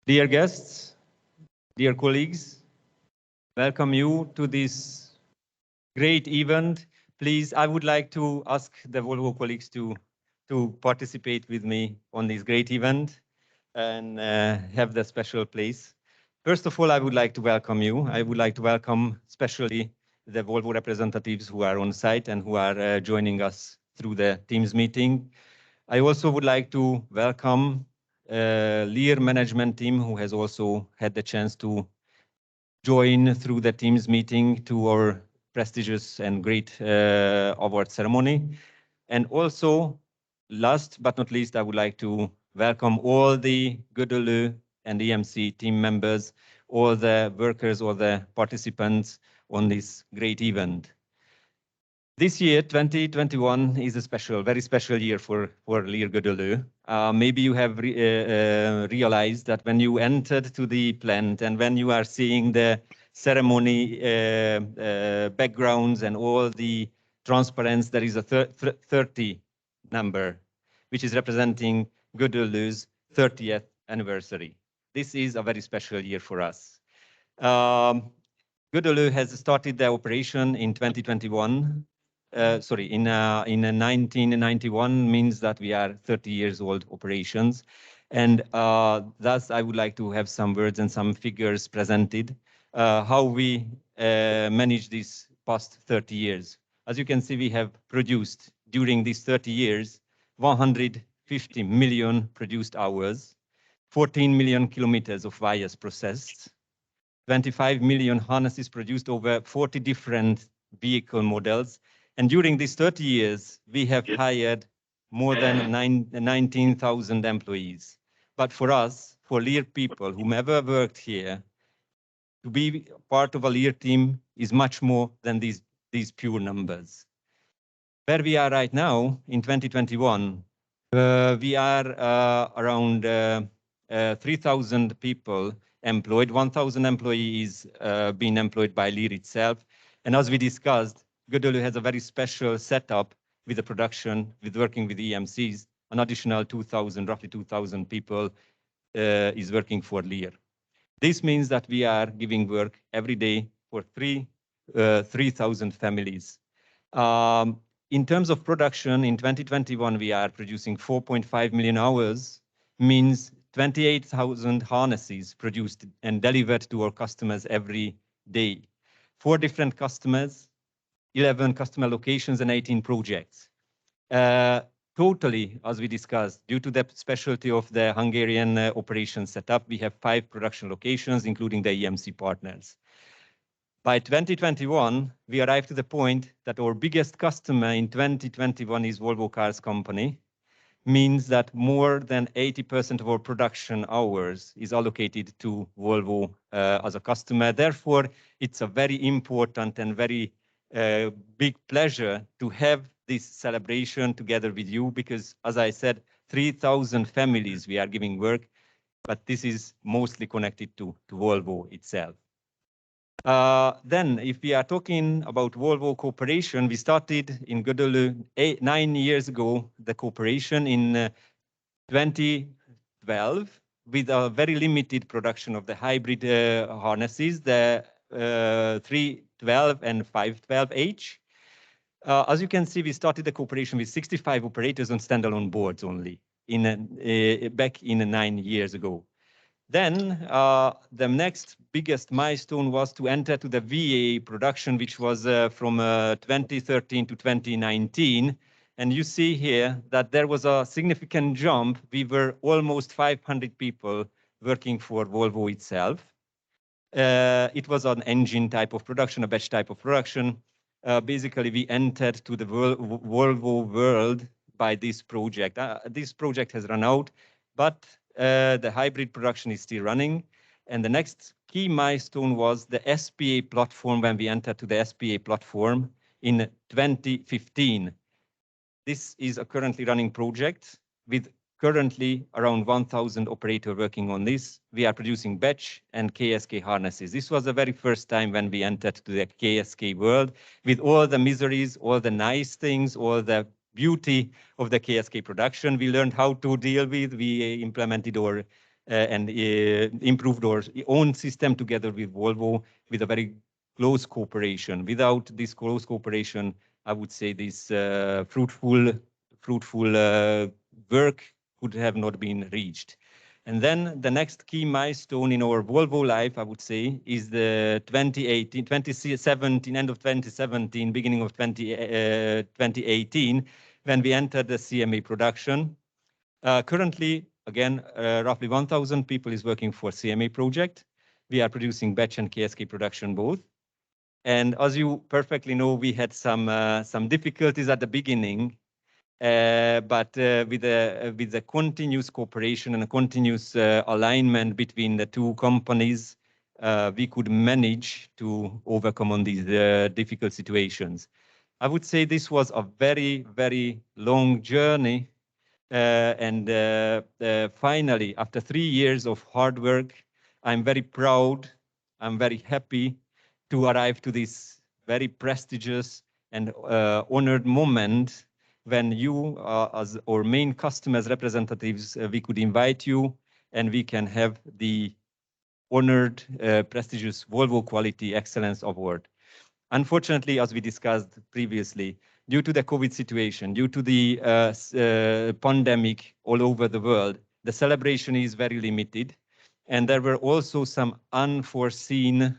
Dear guests, dear colleagues, welcome you to this great event. Please, I would like to ask the Volvo colleagues to participate with me on this great event and have the special place. First of all, I would like to welcome you. I would like to welcome especially the Volvo representatives who are on site and who are joining us through the Teams meeting. I also would like to welcome Lear management team who has also had the chance to join through the Teams meeting to our prestigious and great award ceremony. And also, last but not least, I would like to welcome all the Godollo and EMC team members, all the workers, all the participants on this great event. This year, 2021, is a very special year for Lear Godollo. Maybe you have realized that when you entered to the plant and when you are seeing the ceremony backgrounds and all the transparents, there is a 30 number, which is representing Godollo's 30th anniversary. This is a very special year for us. Godollo has started the operation in 2021. In 1991 means that we are 30 years old operations. And thus, I would like to have some words and some figures presented, how we manage these past 30 years. As you can see, we have produced during these 30 years, 150 million produced hours, 14 million kilometers of wires processed, 25 million harnesses produced over 40 different vehicle models. And during these 30 years, we have hired more than 19,000 employees. But for us, for Lear people, whomever worked here, to be part of a Lear team is much more than these pure numbers. Where we are right now in 2021, we are around 3,000 people employed, 1,000 employees being employed by Lear itself. And as we discussed, Godollo has a very special setup with the production, with working with EMCs. An additional 2,000, roughly 2,000 people is working for Lear. This means that we are giving work every day for 3,000 families. In terms of production, in 2021, we are producing 4.5 million hours, means 28,000 harnesses produced and delivered to our customers every day. 4 different customers, 11 customer locations, and 18 projects. Totally, as we discussed, due to the specialty of the Hungarian operation setup, we have 5 production locations, including the EMC partners. By 2021, we arrived to the point that our biggest customer in 2021 is Volvo Cars company, means that more than 80% of our production hours is allocated to Volvo as a customer. Therefore, it's a very important and very big pleasure to have this celebration together with you, because as I said, 3,000 families we are giving work, but this is mostly connected to Volvo itself. Then, if we are talking about Volvo cooperation, we started in Godollo 9 years ago, the cooperation in 2012 with a very limited production of the hybrid harnesses, the 312 and 512H. As you can see, we started the cooperation with 65 operators on standalone boards only back in 9 years ago. Then the next biggest milestone was to enter to the VA production, which was from 2013 to 2019. And you see here that there was a significant jump. We were almost 500 people working for Volvo itself. It was an engine type of production, a batch type of production. Basically, we entered to the Volvo world by this project. This project has run out, but the hybrid production is still running. And the next key milestone was the SPA platform when we entered to the SPA platform in 2015. This is a currently running project with currently around 1,000 operators working on this. We are producing batch and KSK harnesses. This was the very first time when we entered to the KSK world with all the miseries, all the nice things, all the beauty of the KSK production. We learned how to deal with. We implemented our and improved our own system together with Volvo with a very close cooperation. Without this close cooperation, I would say this fruitful work could have not been reached. And then the next key milestone in our Volvo life, I would say, is the 2017, end of 2017, beginning of 2018, when we entered the CMA production. Currently, again, roughly 1,000 people is working for CMA project. We are producing batch and KSK production both. And as you perfectly know, we had some difficulties at the beginning, but with the continuous cooperation and a continuous alignment between the two companies, we could manage to overcome on these difficult situations. I would say this was a very, very long journey. And finally, after 3 years of hard work, I'm very proud, I'm very happy to arrive to this very prestigious and honored moment when you, as our main customers representatives, we could invite you and we can have the honored, prestigious Volvo Quality Excellence Award. Unfortunately, as we discussed previously, due to the COVID situation, due to the pandemic all over the world, the celebration is very limited. And there were also some unforeseen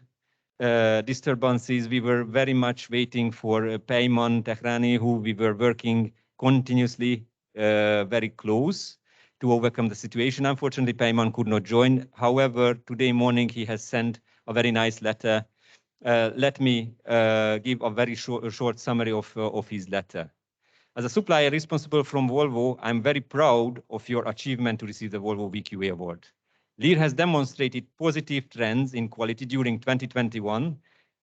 disturbances. We were very much waiting for Peyman Tehrani, who we were working continuously very close to overcome the situation. Unfortunately, Peyman could not join. However, today morning he has sent a very nice letter. Let me give a very short summary of his letter. As a supplier responsible from Volvo, I'm very proud of your achievement to receive the Volvo VQA award. Lear has demonstrated positive trends in quality during 2021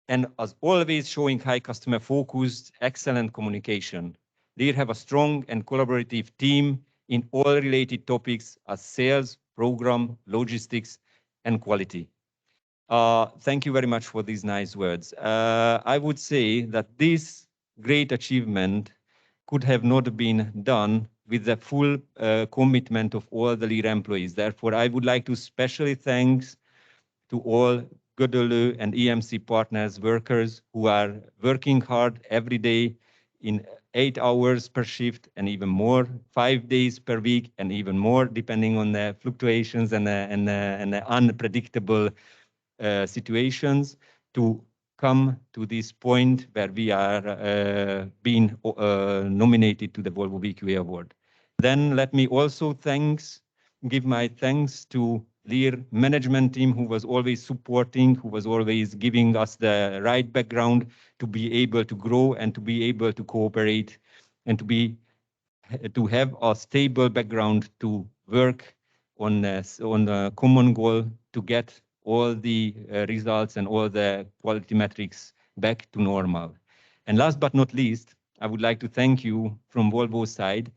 and as always showing high customer focused, excellent communication. Lear have a strong and collaborative team in all related topics as sales, program, logistics, and quality. Thank you very much for these nice words. I would say that this great achievement could have not been done with the full commitment of all the Lear employees. Therefore, I would like to specially thanks to all Godollo and EMC partners, workers who are working hard every day in 8 hours per shift and even more, 5 days per week and even more, depending on the fluctuations and the unpredictable situations to come to this point where we are being nominated to the Volvo VQA award. Then let me also give my thanks to Lear management team who was always supporting, who was always giving us the right background to be able to grow and to be able to cooperate and to have a stable background to work on a common goal to get all the results and all the quality metrics back to normal. And last but not least, I would like to thank you from Volvo's side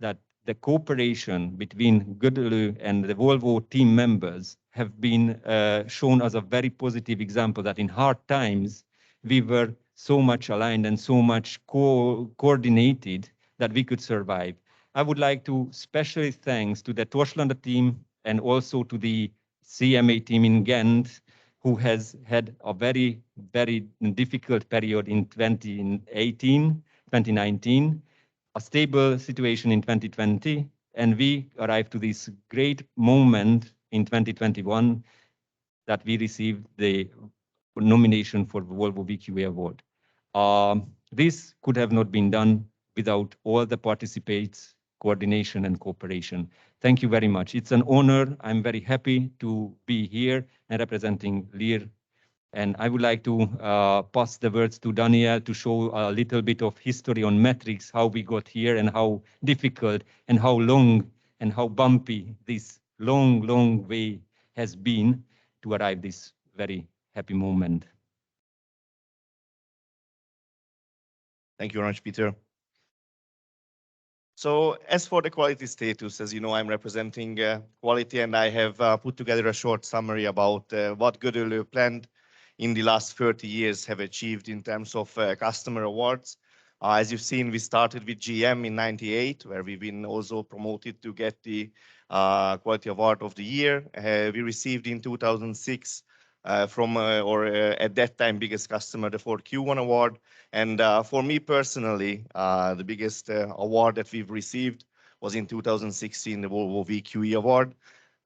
that the cooperation between Godollo and the Volvo team members have been shown as a very positive example that in hard times, we were so much aligned and so much coordinated that we could survive. I would like to specially thanks to the Torslanda team and also to the CMA team in Ghent, who has had a very, very difficult period in 2018, 2019, a stable situation in 2020, and we arrived to this great moment in 2021 that we received the nomination for the Volvo VQA award. This could have not been done without all the participants, coordination and cooperation. Thank you very much. It's an honor. I'm very happy to be here and representing Lear. And I would like to pass the words to Daniel to show a little bit of history on metrics, how we got here and how difficult and how long and how bumpy this long, long way has been to arrive this very happy moment. Thank you very much, Peter. So as for the quality status, as you know, I'm representing quality, and I have put together a short summary about what Godollo planned in the last 30 years have achieved in terms of customer awards. As you've seen, we started with GM in '98, where we've been also promoted to get the Quality Award of the Year. We received in 2006 from at that time biggest customer, the Ford Q1 award. And for me personally, the biggest award that we've received was in 2016, the Volvo VQE award.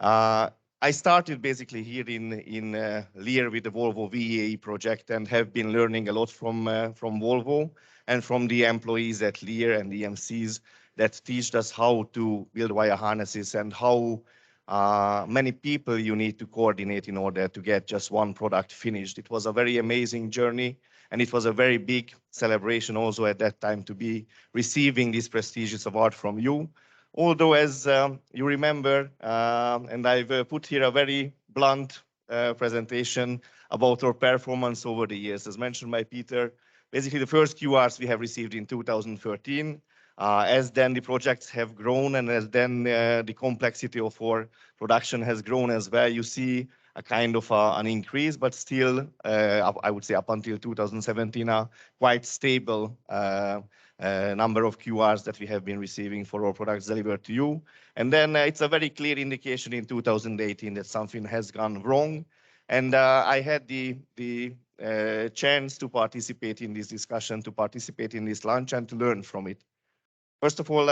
I started basically here in Lear with the Volvo VEA project and have been learning a lot from Volvo and from the employees at Lear and the EMCs that teach us how to build wire harnesses and how many people you need to coordinate in order to get just one product finished. It was a very amazing journey, and it was a very big celebration also at that time to be receiving this prestigious award from you. Although, as you remember, and I've put here a very blunt presentation about our performance over the years. As mentioned by Peter, basically the first QRs we have received in 2013. As then the projects have grown and as then the complexity of our production has grown as well, you see a kind of an increase, but still, I would say up until 2017, a quite stable number of QRs that we have been receiving for our products delivered to you. And then it's a very clear indication in 2018 that something has gone wrong. And I had the chance to participate in this discussion, to participate in this lunch and to learn from it. First of all,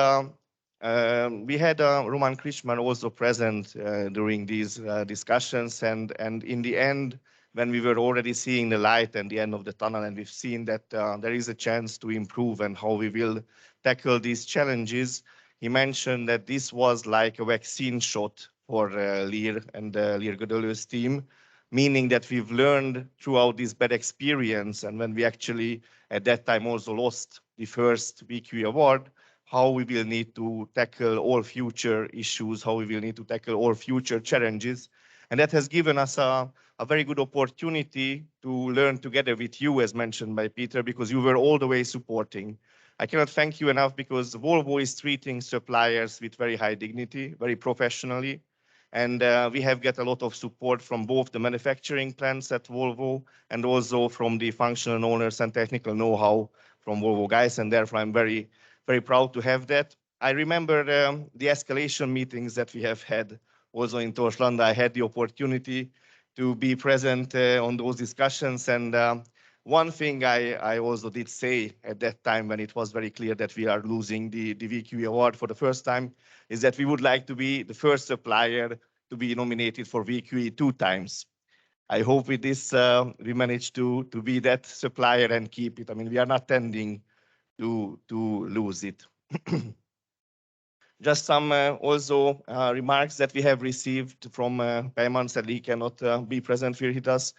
we had Roman Krishman also present during these discussions, and in the end, when we were already seeing the light at the end of the tunnel, and we've seen that there is a chance to improve and how we will tackle these challenges, he mentioned that this was like a vaccine shot for Lear and Lear Godollo's team, meaning that we've learned throughout this bad experience, and when we actually at that time also lost the first VQ award, how we will need to tackle all future issues, how we will need to tackle all future challenges. And that has given us a very good opportunity to learn together with you, as mentioned by Peter, because you were all the way supporting. I cannot thank you enough because Volvo is treating suppliers with very high dignity, very professionally. And we have got a lot of support from both the manufacturing plants at Volvo and also from the functional owners and technical know-how from Volvo guys. And therefore, I'm very proud to have that. I remember the escalation meetings that we have had also in Torslanda. I had the opportunity to be present on those discussions. And one thing I also did say at that time when it was very clear that we are losing the VQ award for the first time is that we would like to be the first supplier to be nominated for VQE 2 times. I hope with this we managed to be that supplier and keep it. I mean, we are not tending to lose it. Just some also remarks that we have received from Payman said he cannot be present here with us.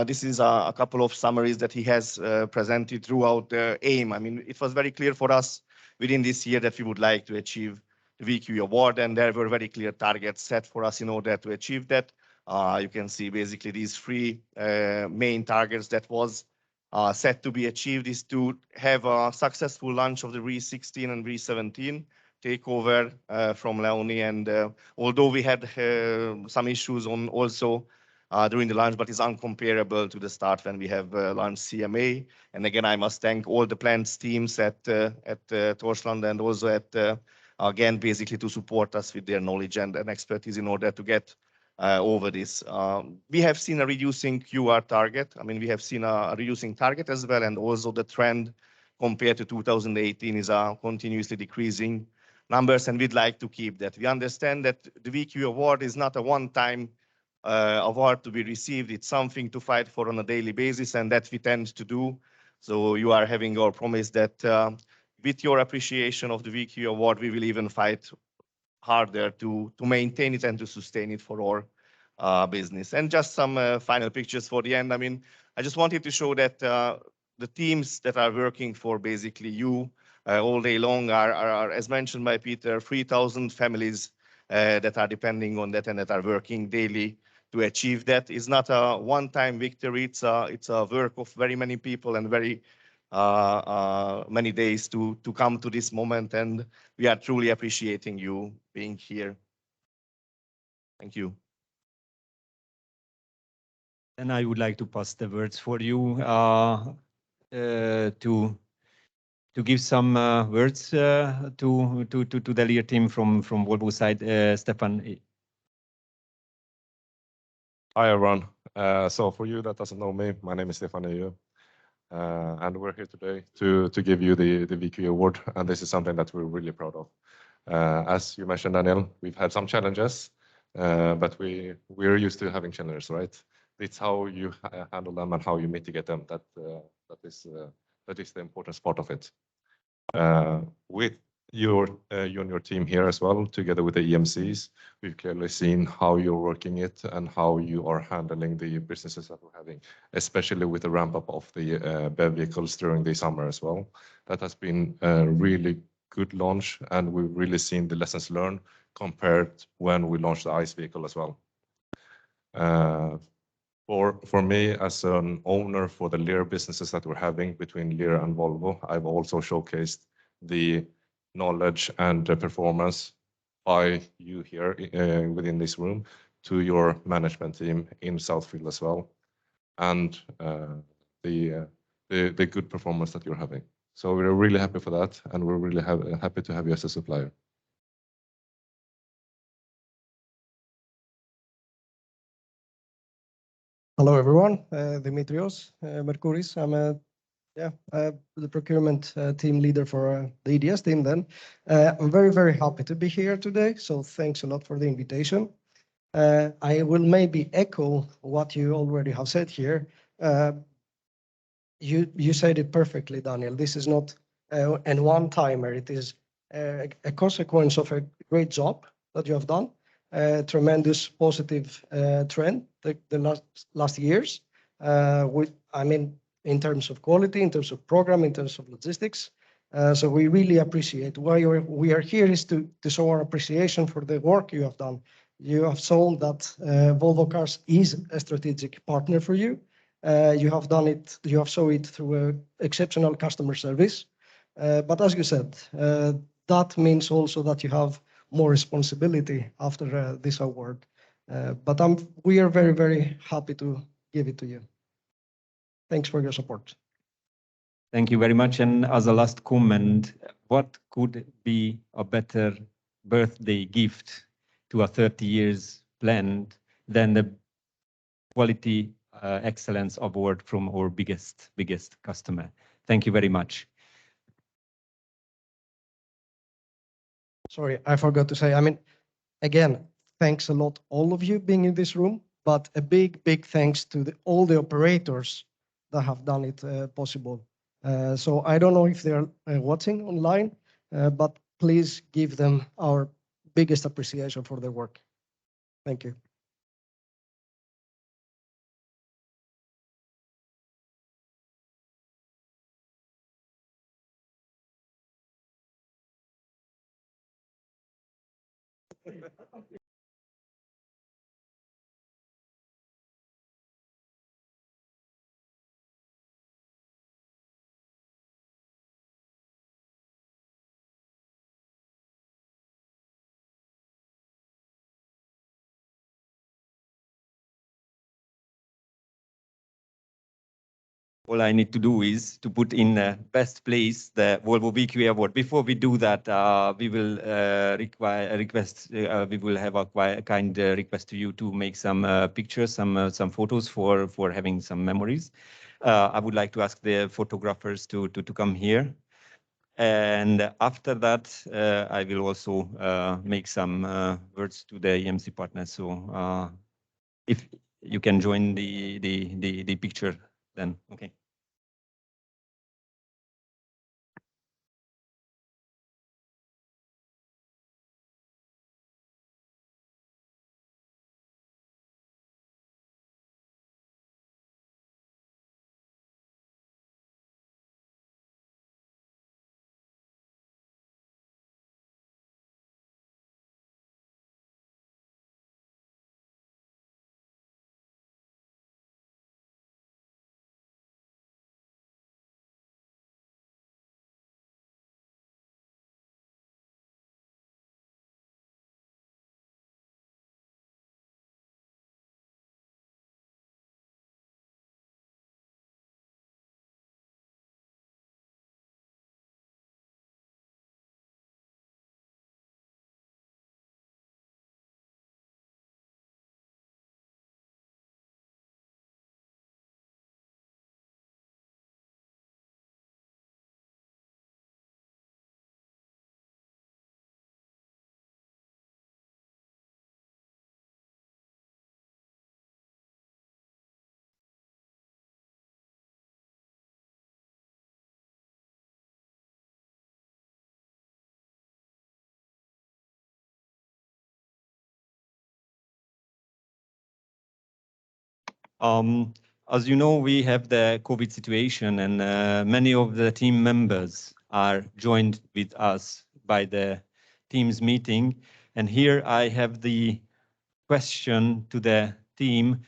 This is a couple of summaries that he has presented throughout the aim. I mean, it was very clear for us within this year that we would like to achieve the VQ award, and there were very clear targets set for us in order to achieve that. You can see basically these three main targets that was set to be achieved is to have a successful launch of the V16 and V17 takeover from Leonie. And although we had some issues on also during the launch, but it's uncomparable to the start when we have launched CMA. And again, I must thank all the plants teams at Torslanda and also at again, basically to support us with their knowledge and expertise in order to get over this. We have seen a reducing QR target. I mean, we have seen a reducing target as well, and also the trend compared to 2018 is continuously decreasing numbers, and we'd like to keep that. We understand that the VQ award is not a one-time award to be received. It's something to fight for on a daily basis, and that we tend to do. So you are having our promise that with your appreciation of the VQ award, we will even fight harder to maintain it and to sustain it for our business. And just some final pictures for the end. I mean, I just wanted to show that the teams that are working for basically you all day long are, as mentioned by Peter, 3,000 families that are depending on that and that are working daily to achieve that. It's not a one-time victory. It's a work of very many people and very many days to come to this moment, and we are truly appreciating you being here. Thank you. And I would like to pass the words for you to to give some words to the Lear team from Volvo side. Stefan. Hi, everyone. So for you that doesn't know me, my name is Stefan Eju, and we're here today to give you the VQ award, and this is something that we're really proud of. As you mentioned, Daniel, we've had some challenges, but we're used to having challenges, right? It's how you handle them and how you mitigate them that is the important part of it. With you and your team here as well, together with the EMCs, we've clearly seen how you're working it and how you are handling the businesses that we're having, especially with the ramp up of the BEV vehicles during the summer as well. That has been a really good launch, and we've really seen the lessons learned compared when we launched the ICE vehicle as well. For me, as an owner for the Lear businesses that we're having between Lear and Volvo, I've also showcased the knowledge and the performance by you here within this room to your management team in Southfield as well, and the good performance that you're having. So we're really happy for that, and we're really happy to have you as a supplier. Hello, everyone. Dimitrios Merkouris. I'm the procurement team leader for the EDS team then. I'm very, very happy to be here today, so thanks a lot for the invitation. I will maybe echo what you already have said here. You said it perfectly, Daniel. This is not an one-timer. It is a consequence of a great job that you have done, tremendous positive trend the last years. I mean, in terms of quality, in terms of program, in terms of logistics. So we really appreciate why we are here is to show our appreciation for the work you have done. You have shown that Volvo Cars is a strategic partner for you. You have done it, you have shown it through exceptional customer service. But as you said, that means also that you have more responsibility after this award. But we are very, very happy to give it to you. Thanks for your support. Thank you very much. And as a last comment, what could be a better birthday gift to a 30 years plan than the Quality Excellence Award from our biggest customer? Thank you very much. Sorry, I forgot to say, I mean, again, thanks a lot, all of you being in this room, but a big, big thanks to all the operators that have done it possible. So I don't know if they're watching online, but please give them our biggest appreciation for their work. Thank you. All I need to do is to put in the best place the Volvo VQ award. Before we do that, we will we will have a kind request to you to make some pictures, some photos for having some memories. I would like to ask the photographers to come here. And after that, I will also make some words to the EMC partners. So if you can join the picture, then okay. As you know, we have the COVID situation, and many of the team members are joined with us by the Teams meeting. And here I have the question to the team,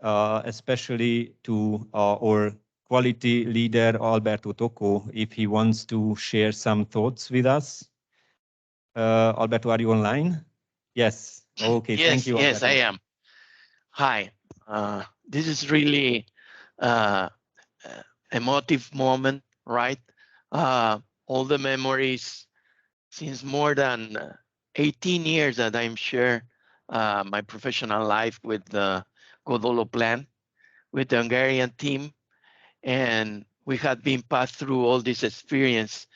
especially to our quality leader, Alberto Tocco, if he wants to share some thoughts with us. Alberto, are you online? Yes. Okay, thank you, Yes, Alberto. I am. Hi. This is really emotive moment, right? All the memories since more than 18 years that I'm share my professional life with the Godollo plant, with the Hungarian team, and we had been passed through all this experience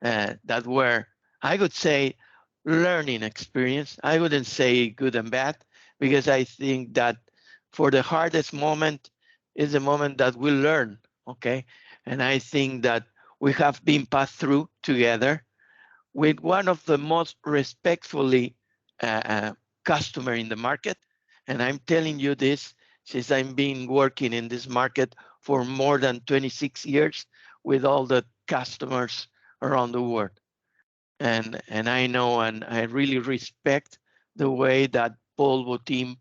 that were, I would say, learning experience. I wouldn't say good and bad, because I think that for the hardest moment is the moment that we learn, okay? And I think that we have been passed through together with one of the most respectfully customer in the market. And I'm telling you this since I've been working in this market for more than 26 years with all the customers around the world. And I know and I really respect the way that Volvo team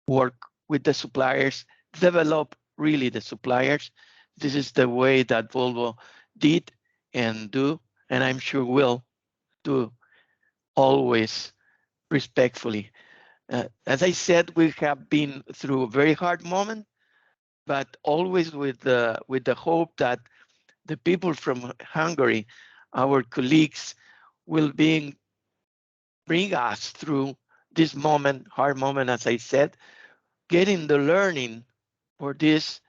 work with the suppliers, develop really the suppliers. This is the way that Volvo did and do, and I'm sure will do always respectfully. As I said, we have been through a very hard moment, but always with the hope that the people from Hungary, our colleagues, will bring us through this moment, hard moment, as I said, getting the learning for this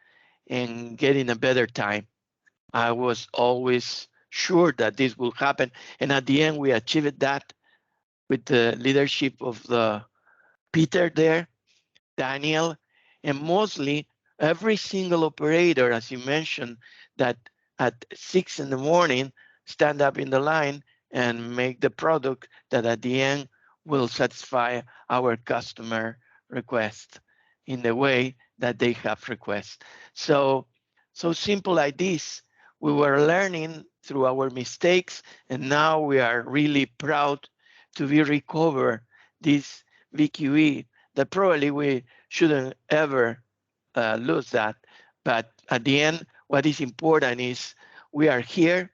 and getting a better time. I was always sure that this will happen, and at the end we achieved that with the leadership of the Peter there, Daniel, and mostly every single operator, as you mentioned, that at 6 in the morning stand up in the line and make the product that at the end will satisfy our customer request in the way that they have request. So simple like this. We were learning through our mistakes, and now we are really proud to be recovered this VQE that probably we shouldn't ever lose that. But at the end, what is important is we are here,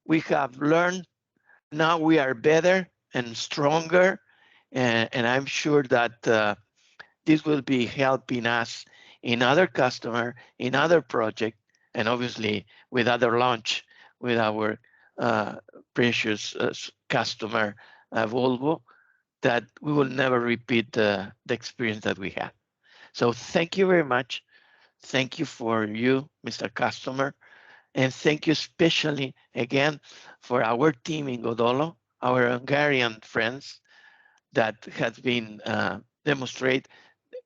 we have learned, now we are better and stronger, and I'm sure that this will be helping us in other customer, in other project, and obviously with other launch with our precious customer, Volvo, that we will never repeat the experience that we had. So thank you very much. Thank you for you, Mr. Customer. And thank you especially again for our team in Godollo, our Hungarian friends that has been demonstrate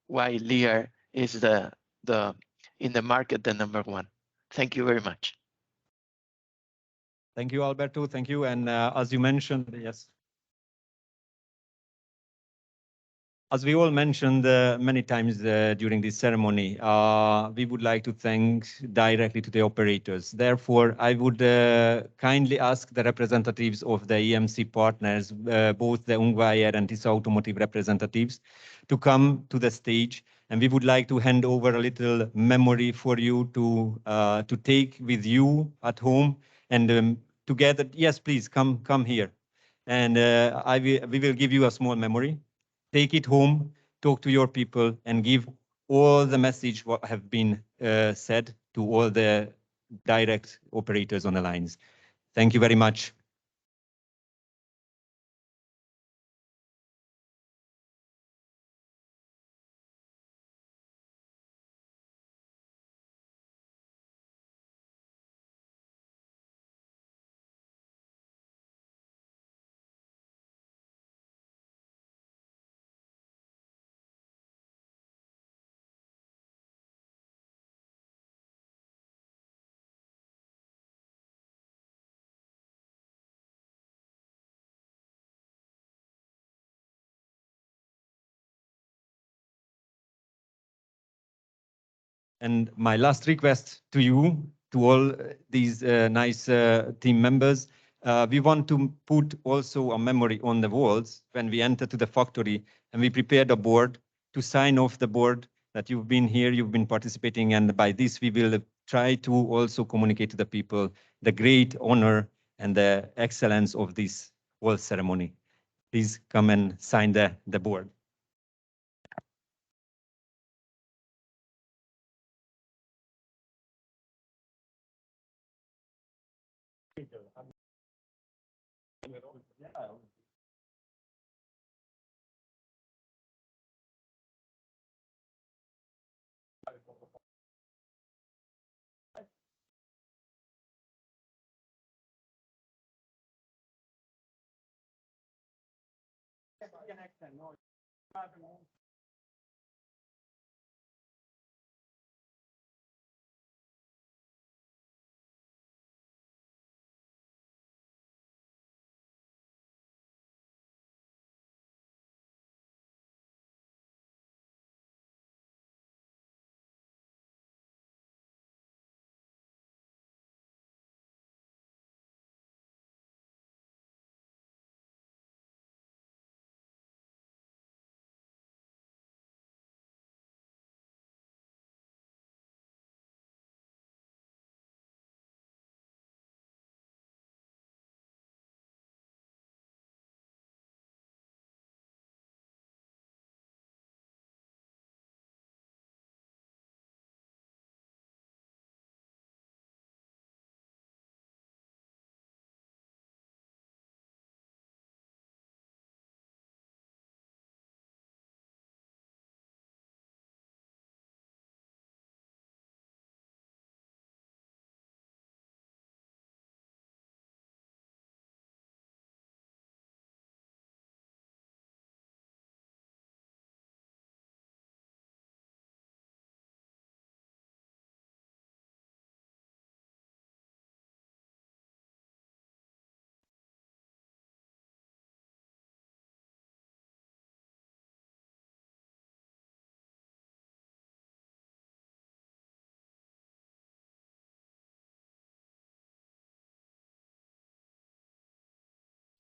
why Lear is the in the market the number one. Thank you very much. Thank you, Alberto. Thank you. And as you mentioned, yes. As we all mentioned many times during this ceremony, we would like to thank directly to the operators. Therefore, I would kindly ask the representatives of the EMC partners, both the Ungvayr and TISA Automotive representatives, to come to the stage. And we would like to hand over a little memory for you to take with you at home. And together, yes, please come here. And we will give you a small memory. Take it home, talk to your people, and give all the message what have been said to all the direct operators on the lines. Thank you very much. And my last request to you, to all these nice team members, we want to put also a memory on the walls when we enter to the factory, and we prepared a board to sign off the board that you've been here, you've been participating, and by this we will try to also communicate to the people the great honor and the excellence of this whole ceremony. Please come and sign the board.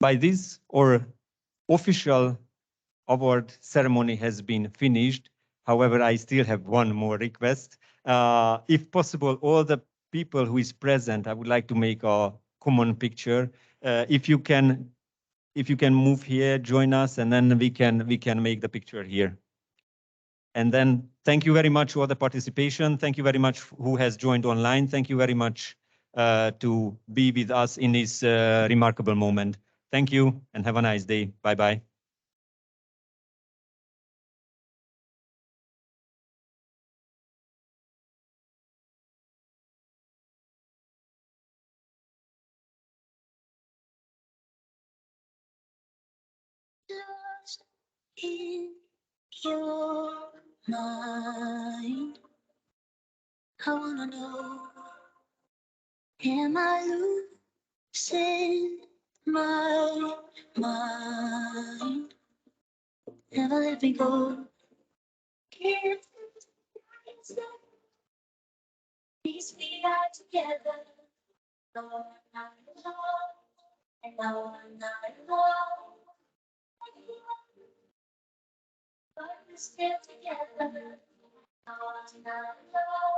By this, our official award ceremony has been finished. However, I still have one more request. If possible, all the people who is present, I would like to make a common picture. If you can move here, join us, and then we can make the picture here. And then thank you very much for the participation. Thank you very much who has joined online. Thank you very much to be with us in this remarkable moment. Thank you and have a nice day. Bye-bye. Lost in your mind, I wanna know, am I losing my mind? Never let me go. Can't these we are together. No, I'm not alone. And no, I'm not alone. But we're still together. No, I'm not alone.